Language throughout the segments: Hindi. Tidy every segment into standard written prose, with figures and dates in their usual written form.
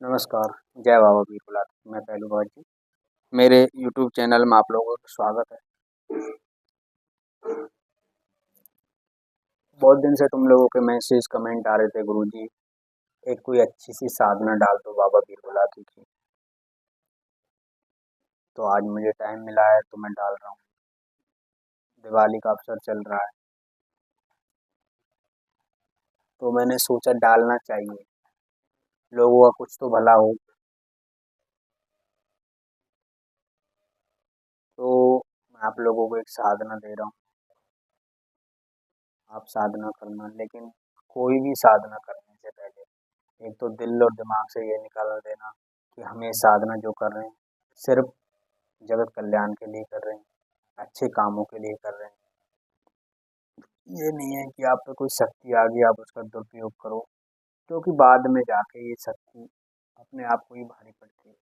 नमस्कार, जय बाबा वीरभोला। मैं पहलू जी मेरे यूट्यूब चैनल में आप लोगों का स्वागत है। बहुत दिन से तुम लोगों के मैसेज कमेंट आ रहे थे, गुरुजी एक कोई अच्छी सी साधना डाल दो बाबा वीरभोला की। तो आज मुझे टाइम मिला है तो मैं डाल रहा हूँ। दिवाली का अवसर चल रहा है तो मैंने सोचा डालना चाहिए, लोगों का कुछ तो भला हो। तो मैं आप लोगों को एक साधना दे रहा हूँ, आप साधना करना। लेकिन कोई भी साधना करने से पहले एक तो दिल और दिमाग से ये निकाल देना कि हम ये साधना जो कर रहे हैं सिर्फ जगत कल्याण के लिए कर रहे हैं, अच्छे कामों के लिए कर रहे हैं। ये नहीं है कि आप पे कोई शक्ति आ गई आप उसका दुरुपयोग करो, क्योंकि बाद में जाके ये शक्ति अपने आप को ही भारी पड़ती है।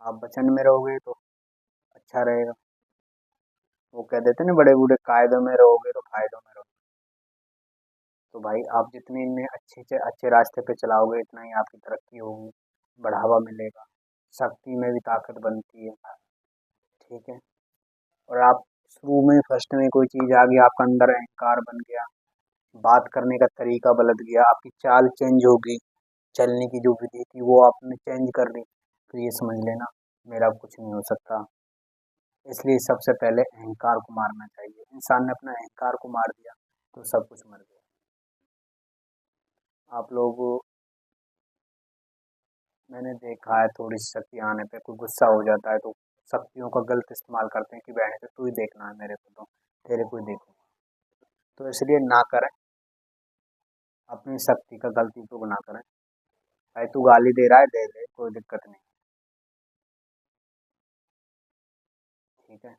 आप वचन में रहोगे तो अच्छा रहेगा। वो कह देते ना बड़े बूढ़े, कायदों में रहोगे तो फायदों में रहोगे। तो भाई आप जितने इनमें अच्छे से अच्छे रास्ते पे चलाओगे इतना ही आपकी तरक्की होगी, बढ़ावा मिलेगा, शक्ति में भी ताकत बनती है। ठीक है। और आप शुरू में फर्स्ट में कोई चीज़ आ गई, आपका अंदर अहंकार बन गया, बात करने का तरीका बदल गया, आपकी चाल चेंज हो गई, चलने की जो विधि थी वो आपने चेंज कर ली, तो ये समझ लेना मेरा कुछ नहीं हो सकता। इसलिए सबसे पहले अहंकार को मारना चाहिए। इंसान ने अपना अहंकार को मार दिया तो सब कुछ मर गया। आप लोग, मैंने देखा है थोड़ी सी शक्ति आने पे कोई गुस्सा हो जाता है तो शक्तियों का गलत इस्तेमाल करते हैं कि बहन से तू ही देखना है मेरे को, तो तेरे को ही देखूंगा। तो इसलिए ना करें, अपनी शक्ति का गलत उपयोग ना करें। भाई तू गाली दे रहा है दे दे, कोई दिक्कत नहीं। ठीक है।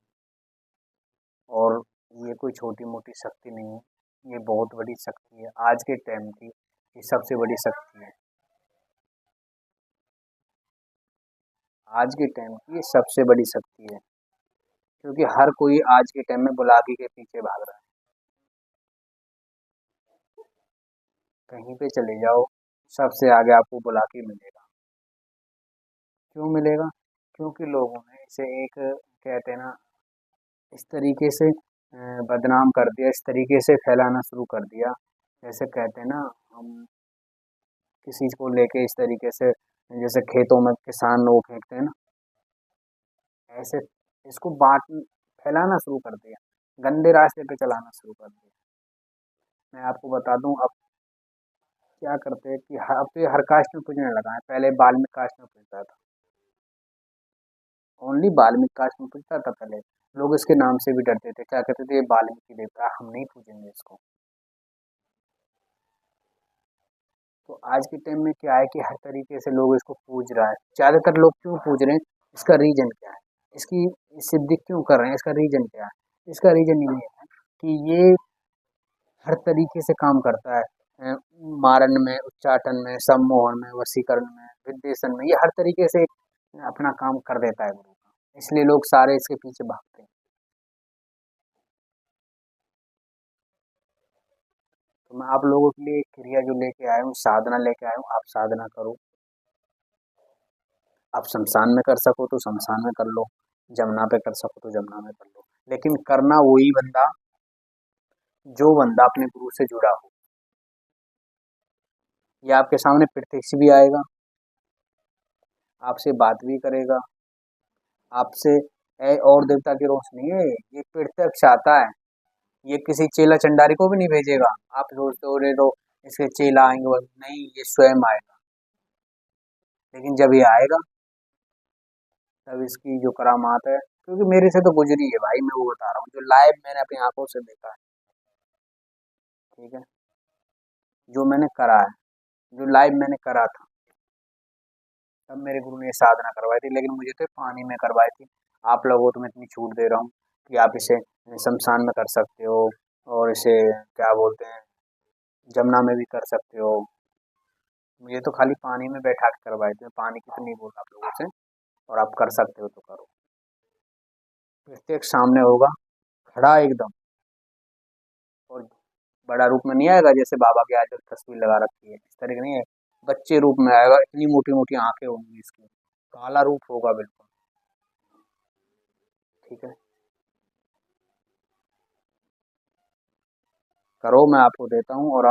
और ये कोई छोटी मोटी शक्ति नहीं है, ये बहुत बड़ी शक्ति है, आज के टाइम की ये सबसे बड़ी शक्ति है। आज के टाइम की ये सबसे बड़ी शक्ति है, क्योंकि हर कोई आज के टाइम में बुलाकी के पीछे भाग रहा है। कहीं पे चले जाओ सबसे आगे आपको बुलाकी मिलेगा। क्यों मिलेगा? क्योंकि लोगों ने इसे एक, कहते हैं ना, इस तरीके से बदनाम कर दिया, इस तरीके से फैलाना शुरू कर दिया। जैसे कहते हैं ना, हम किसी को लेके इस तरीके से, जैसे खेतों में किसान वो फेंकते हैं ना, ऐसे इसको बांट फैलाना शुरू कर दिया, गंदे रास्ते पे चलाना शुरू कर दिया। मैं आपको बता दूं अब क्या करते हैं कि अब तो ये हर कास्ट में पूजने लगा है, पहले बाल्मीकि कास्ट में पूजता था, ओनली बाल्मीकि कास्ट में पूजता था पहले। लोग इसके नाम से भी डरते थे, क्या कहते थे ये बाल्मीकि देवता है, हम नहीं पूजेंगे इसको। तो आज के टाइम में क्या है कि हर तरीके से लोग इसको पूज रहा है। ज़्यादातर लोग क्यों पूज रहे हैं, इसका रीजन क्या है, इसकी सिद्धि क्यों कर रहे हैं, इसका रीजन क्या है? इसका रीजन ये है कि ये हर तरीके से काम करता है। मारण में, उच्चाटन में, सम्मोहन में, वशीकरण में, विद्वेषण में, ये हर तरीके से अपना काम कर देता है गुरु का, इसलिए लोग सारे इसके पीछे भागते हैं। तो मैं आप लोगों के लिए एक क्रिया जो लेके आया हूँ, साधना लेके आया हूँ, आप साधना करो। आप शमशान में कर सको तो शमशान में कर लो, जमुना पे कर सको तो जमुना में कर लो, लेकिन करना वही बंदा जो बंदा अपने गुरु से जुड़ा हो। ये आपके सामने प्रत्यक्ष भी आएगा, आपसे बात भी करेगा, आपसे और देवता की रोशनी है, ये प्रत्यक्ष आता है। ये किसी चेला चंडारी को भी नहीं भेजेगा। आप सोचते हो रे तो इसके चेला आएंगे, नहीं, ये स्वयं आएगा। लेकिन जब ये आएगा तब इसकी जो करामात है, क्योंकि मेरे से तो गुजरी है भाई, मैं वो बता रहा हूँ जो लाइव मैंने अपनी आंखों से देखा है। ठीक है। जो मैंने करा है, जो लाइव मैंने करा था, तब मेरे गुरु ने ये साधना करवाई थी, लेकिन मुझे तो पानी में करवाई थी। आप लोगों को तो मैं इतनी छूट दे रहा हूँ कि आप इसे शमशान में कर सकते हो, और इसे क्या बोलते हैं, जमुना में भी कर सकते हो। मुझे तो खाली पानी में बैठा के करवाए थे, पानी की तो नहीं बोला आप लोगों से। और आप कर सकते हो तो करो, प्रत्येक सामने होगा, खड़ा एकदम। और बड़ा रूप में नहीं आएगा, जैसे बाबा की आज तस्वीर लगा रखी है इस तरह की नहीं है, बच्चे रूप में आएगा, इतनी मोटी मोटी आंखें होंगी इसकी, काला रूप होगा बिल्कुल। ठीक है, करो, मैं आपको देता हूँ। और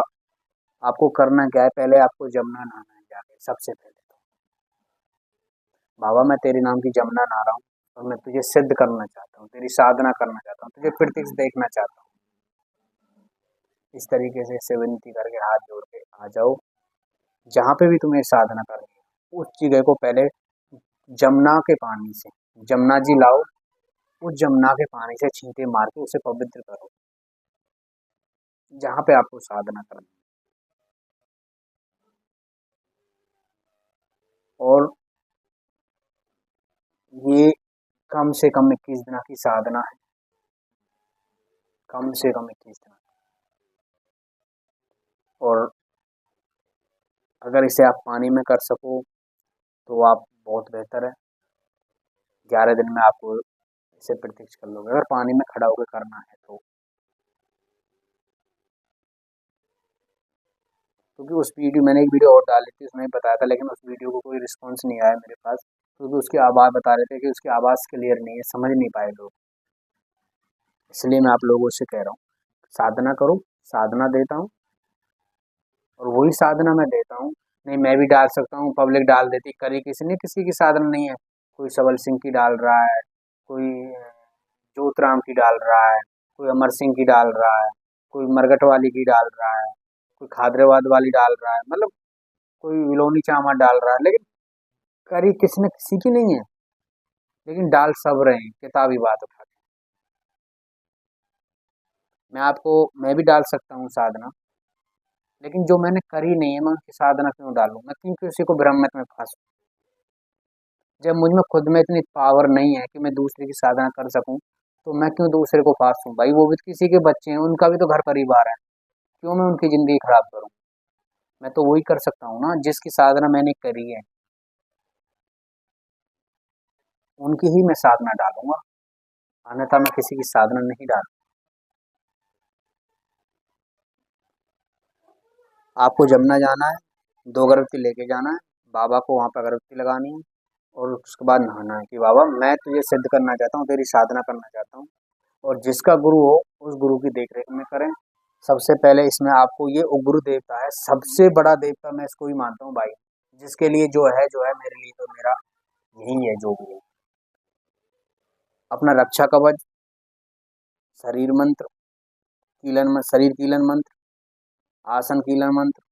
आपको करना क्या है, पहले आपको जमुना नहाना है जाके सबसे पहले तो। बाबा मैं तेरे नाम की जमुना नहा रहा हूँ और मैं तुझे सिद्ध करना चाहता हूँ, तेरी साधना करना चाहता हूँ, तुझे प्रत्यक्ष देखना चाहता हूँ। इस तरीके से इससे विनती करके हाथ जोड़ के आ जाओ। जहाँ पे भी तुम्हें साधना करनी है उस जगह को पहले जमुना के पानी से, जमुना जी लाओ, उस जमुना के पानी से छींटे मार के उसे पवित्र करो, जहाँ पे आपको साधना करनी है। और ये कम से कम 21 दिन की साधना है, कम से कम 21 दिन। और अगर इसे आप पानी में कर सको तो आप बहुत बेहतर है। 11 दिन में आपको इसे प्रत्यक्ष कर लोगे, अगर पानी में खड़ा होकर करना है तो। क्योंकि उस वीडियो, मैंने एक वीडियो और डाली थी उसमें बताया था, लेकिन उस वीडियो को कोई रिस्पॉन्स नहीं आया मेरे पास, क्योंकि उसकी आवाज़ बता रहे थे कि उसकी आवाज़ क्लियर नहीं है, समझ नहीं पाए लोग। इसलिए मैं आप लोगों से कह रहा हूँ, साधना करो, साधना देता हूँ और वही साधना मैं देता हूँ। नहीं, मैं भी डाल सकता हूँ, पब्लिक डाल देती, करी किसी ने, किसी की साधना नहीं है। कोई सबल सिंह की डाल रहा है, कोई जोतराम की डाल रहा है, कोई अमर सिंह की डाल रहा है, कोई मरगट वाली की डाल रहा है, कोई खादरेवाद वाली डाल रहा है, मतलब कोई विलोनी चामा डाल रहा है, लेकिन करी किसी न किसी की नहीं है। लेकिन डाल सब रहे हैं किताबी बात उठा के। मैं भी डाल सकता हूँ साधना, लेकिन जो मैंने करी नहीं है मैं उनकी साधना क्यों डालूं, मैं क्यों किसी को भ्रमित में फंसूं। जब मुझ में खुद में इतनी पावर नहीं है कि मैं दूसरे की साधना कर सकूं, तो मैं क्यों दूसरे को फांसूं भाई, वो भी तो किसी के बच्चे हैं, उनका भी तो घर परिवार है, क्यों मैं उनकी जिंदगी खराब करूं। मैं तो वही कर सकता हूँ ना जिसकी साधना मैंने करी है, उनकी ही मैं साधना डालूंगा, अन्यथा मैं किसी की साधना नहीं डालूंगा। आपको जमुना जाना है, 2 अगरबत्ती लेके जाना है, बाबा को वहाँ पर अगरबत्ती लगानी है और उसके बाद नहाना है कि बाबा मैं तुझे सिद्ध करना चाहता हूँ, तेरी साधना करना चाहता हूँ। और जिसका गुरु हो उस गुरु की देख रेख में करें। सबसे पहले इसमें आपको ये उग्र देवता है, सबसे बड़ा देवता मैं इसको ही मानता हूँ भाई, जिसके लिए जो है मेरे लिए तो मेरा यही है जो भी है। अपना रक्षा कवच, शरीर मंत्र, शरीर कीलन मंत्र, आसन कीलन मंत्र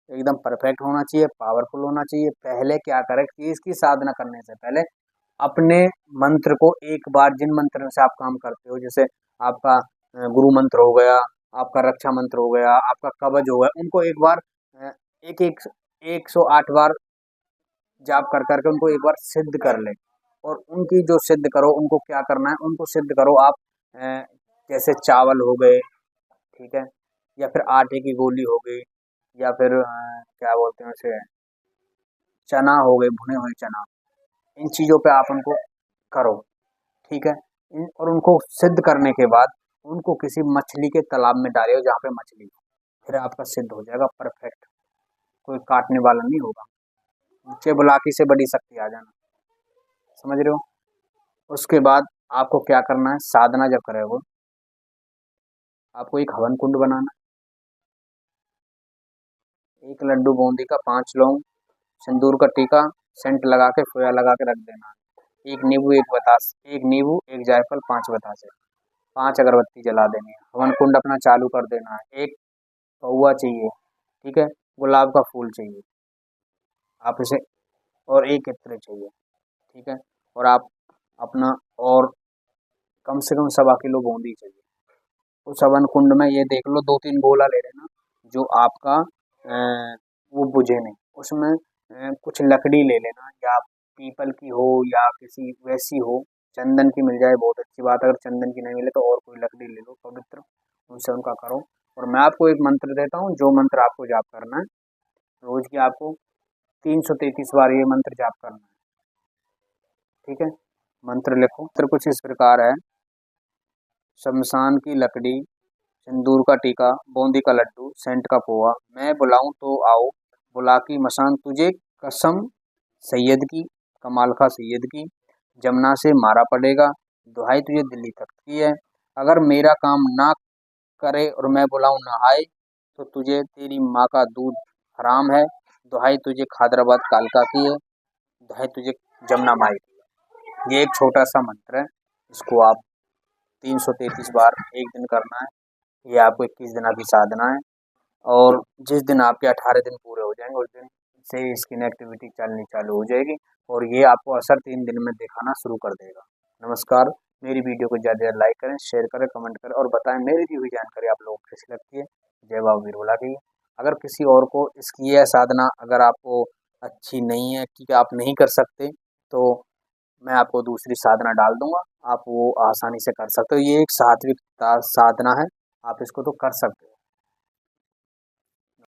एकदम परफेक्ट होना चाहिए, पावरफुल होना चाहिए। पहले क्या करें कि इसकी साधना करने से पहले अपने मंत्र को एक बार, जिन मंत्र से आप काम करते हो, जैसे आपका गुरु मंत्र हो गया, आपका रक्षा मंत्र हो गया, आपका कवच हो गया, उनको एक बार एक एक 108 बार जाप कर करके उनको एक बार सिद्ध कर ले। और उनकी जो सिद्ध करो, उनको क्या करना है, उनको सिद्ध करो आप जैसे चावल हो गए, ठीक है, या फिर आटे की गोली हो गई, या फिर क्या बोलते हैं उसे, चना हो गए, भुने हुए चना, इन चीज़ों पे आप उनको करो, ठीक है। और उनको सिद्ध करने के बाद उनको किसी मछली के तालाब में डालिए जहाँ पे मछली हो, फिर आपका सिद्ध हो जाएगा परफेक्ट, कोई काटने वाला नहीं होगा। नीचे बुलाकी से बड़ी शक्ति आ जाना, समझ रहे हो। उसके बाद आपको क्या करना है, साधना जब करोगे आपको एक हवन कुंड बनाना है, 1 लड्डू बूंदी का, 5 लौंग, सिंदूर का टीका, सेंट लगा के खोया लगा के रख देना है। एक नींबू, एक बतास, एक नींबू, एक जायफल, 5 बतासे, 5 अगरबत्ती जला देनी है। हवन कुंड अपना चालू कर देना है। एक पौआ चाहिए, ठीक है, गुलाब का फूल चाहिए आप इसे, और एक इत्र चाहिए, ठीक है। और आप अपना, और कम से कम 1.25 किलो बूंदी चाहिए। उस हवन कुंड में ये देख लो 2-3 गोला ले लेना जो आपका वो बुझे नहीं। उसमें कुछ लकड़ी ले लेना, या पीपल की हो या किसी वैसी हो, चंदन की मिल जाए बहुत अच्छी बात, अगर चंदन की नहीं मिले तो और कोई लकड़ी ले लो पवित्र, उनसे उनका करो। और मैं आपको एक मंत्र देता हूँ, जो मंत्र आपको जाप करना है रोज की, आपको 333 बार ये मंत्र जाप करना है, ठीक है। मंत्र लिखो। मंत्र कुछ इस प्रकार है, शमशान की लकड़ी सिंदूर का टीका, बूंदी का लड्डू, सेंट का पोहा, मैं बुलाऊं तो आओ, बुला की मसान तुझे, कसम सैयद की, कमाल खा सैयद की, जमुना से मारा पड़ेगा, दुहाई तुझे दिल्ली तक की है, अगर मेरा काम ना करे और मैं बुलाऊं नहाए, तो तुझे तेरी माँ का दूध हराम है, दुहाई तुझे खादराबाद कालका की है, दुहाई तुझे जमुना माई की है। ये एक छोटा सा मंत्र है, इसको आप 333 बार एक दिन करना है। ये आपको 21 दिना की साधना है, और जिस दिन आपके 18 दिन पूरे हो जाएंगे उस दिन से स्किन एक्टिविटी चलनी चालू हो जाएगी, और ये आपको असर 3 दिन में दिखाना शुरू कर देगा। नमस्कार, मेरी वीडियो को ज़्यादा ज़्यादा लाइक करें, शेयर करें, कमेंट करें और बताएं मेरी दी हुई जानकारी आप लोगों को कैसी लगती है। जय बाबा बिरबला की। अगर किसी और को इसकी यह साधना अगर आपको अच्छी नहीं है कि आप नहीं कर सकते, तो मैं आपको दूसरी साधना डाल दूंगा, आप वो आसानी से कर सकते हो। ये एक सात्विक साधना है, आप इसको तो कर सकते हो।